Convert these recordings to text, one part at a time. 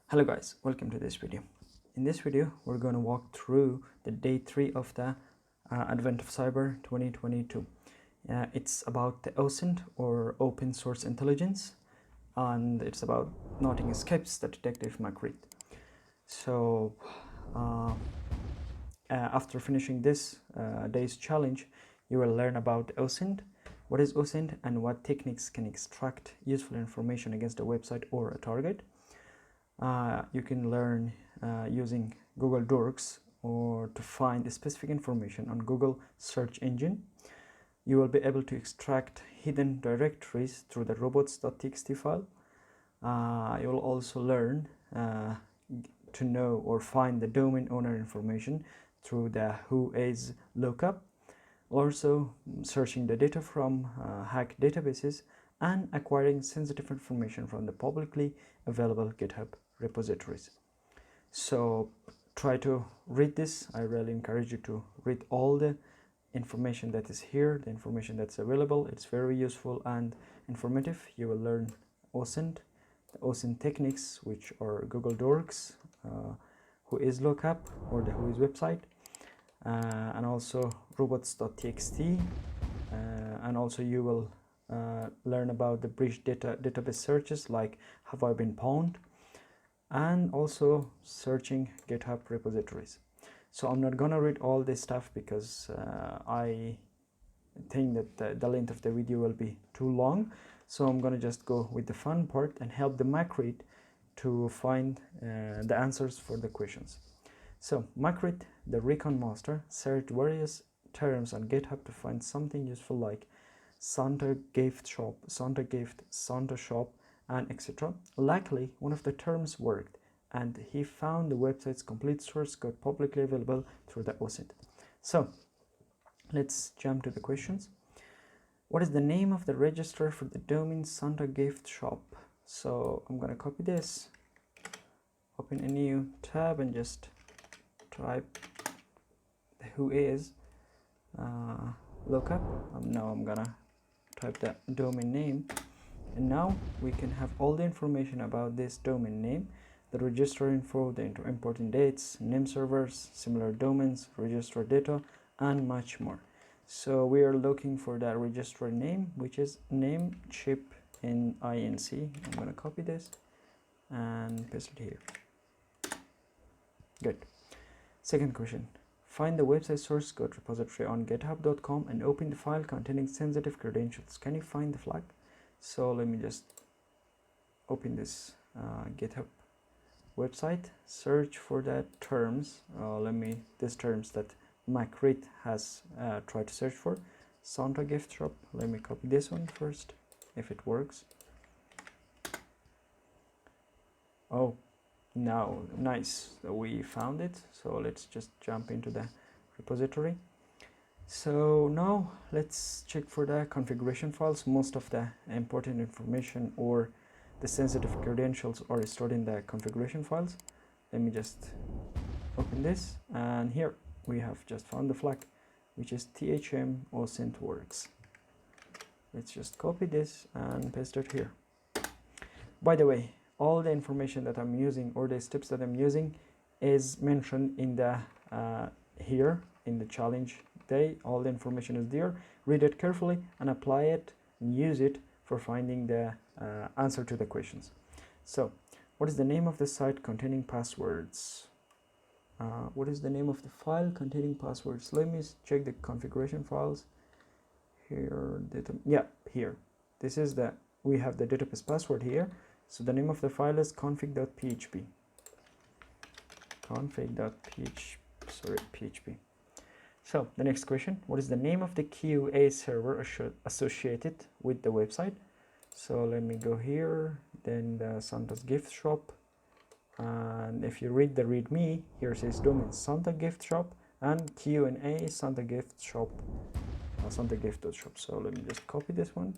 Hello guys, welcome to this video. In this video we're going to walk through the day 3 of the Advent of Cyber 2022. It's about the OSINT, or open source intelligence, and it's about noting escapes that detective might read. So after finishing this day's challenge, you will learn about OSINT, what is OSINT, and what techniques can extract useful information against a website or a target. You can learn using Google Docs or to find specific information on Google search engine. You will be able to extract hidden directories through the robots.txt file. You will also learn to know or find the domain owner information through the whois lookup, also searching the data from hacked databases, and acquiring sensitive information from the publicly available GitHub repositories. So try to read this. I really encourage you to read all the information that is here, the information that's available. It's very useful and informative. You will learn OSINT, the OSINT techniques, which are Google Docs, whois lookup, or the whois website, and also robots.txt, and also you will learn about the breach database searches like have I been pwned, and also searching GitHub repositories. So I'm not gonna read all this stuff because I think that the length of the video will be too long. So I'm gonna just go with the fun part and help the Macread to find the answers for the questions. So Macread, the recon master, searched various terms on GitHub to find something useful like Santa gift shop, Santa gift, Santa shop, and etc. Luckily, one of the terms worked, and he found the website's complete source code publicly available through the OSINT. So let's jump to the questions. What is the name of the registrar for the domain Santa gift shop? So I'm gonna copy this, open a new tab, and just type whois lookup. Now I'm gonna type the domain name, and now we can have all the information about this domain name, the registrar info, the important dates, name servers, similar domains, registrar data, and much more. So we are looking for the registrar name, which is Namecheap in INC. I'm going to copy this and paste it here. Good. Second question. Find the website source code repository on github.com and open the file containing sensitive credentials. Can you find the flag? So let me just open this GitHub website, search for the terms. These terms that Macread has tried to search for. Santa gift shop. Let me copy this one first, if it works. Oh, now nice, we found it. So let's just jump into the repository. So now let's check for the configuration files. Most of the important information or the sensitive credentials are stored in the configuration files. Let me just open this, and here we have just found the flag, which is thm OSINT works. Let's just copy this and paste it here. By the way, all the information that I'm using, or the steps that I'm using, is mentioned in the here in the challenge day. All the information is there. Read it carefully and apply it and use it for finding the answer to the questions. So what is the name of the site containing passwords? What is the name of the file containing passwords? Let me check the configuration files here. Here, this is the, we have the database password here. So the name of the file is config.php. php. So the next question, what is the name of the QA server associated with the website? So let me go here, then the Santa's gift shop, and if you read the readme, here says domain Santa gift shop, and Q&A Santa gift shop, Santa gift.shop. So let me just copy this one,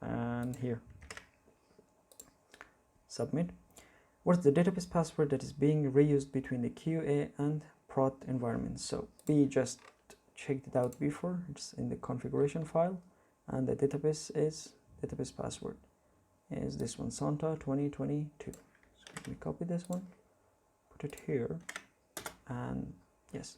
and here, submit. What is the database password that is being reused between the QA and prod environments? So we just checked it out before. It's in the configuration file, and the database password is this one, Santa 2022. So Let me copy this one, put it here, and yes.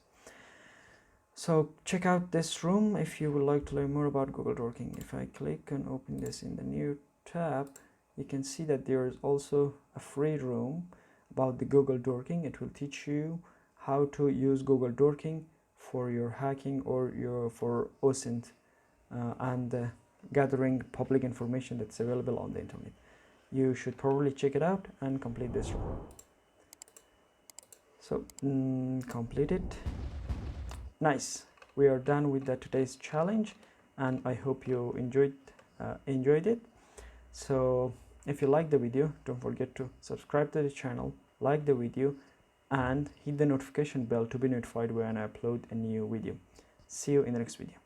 So check out this room if you would like to learn more about Google Dorking. If I click and open this in the new tab, you can see that there is also a free room about the Google Dorking. It will teach you how to use Google Dorking for your hacking or for OSINT and gathering public information that's available on the internet. You should probably check it out and complete this room. So complete it. Nice. We are done with today's challenge, and I hope you enjoyed it. So if you like the video, don't forget to subscribe to the channel, like the video, and hit the notification bell to be notified when I upload a new video. See you in the next video.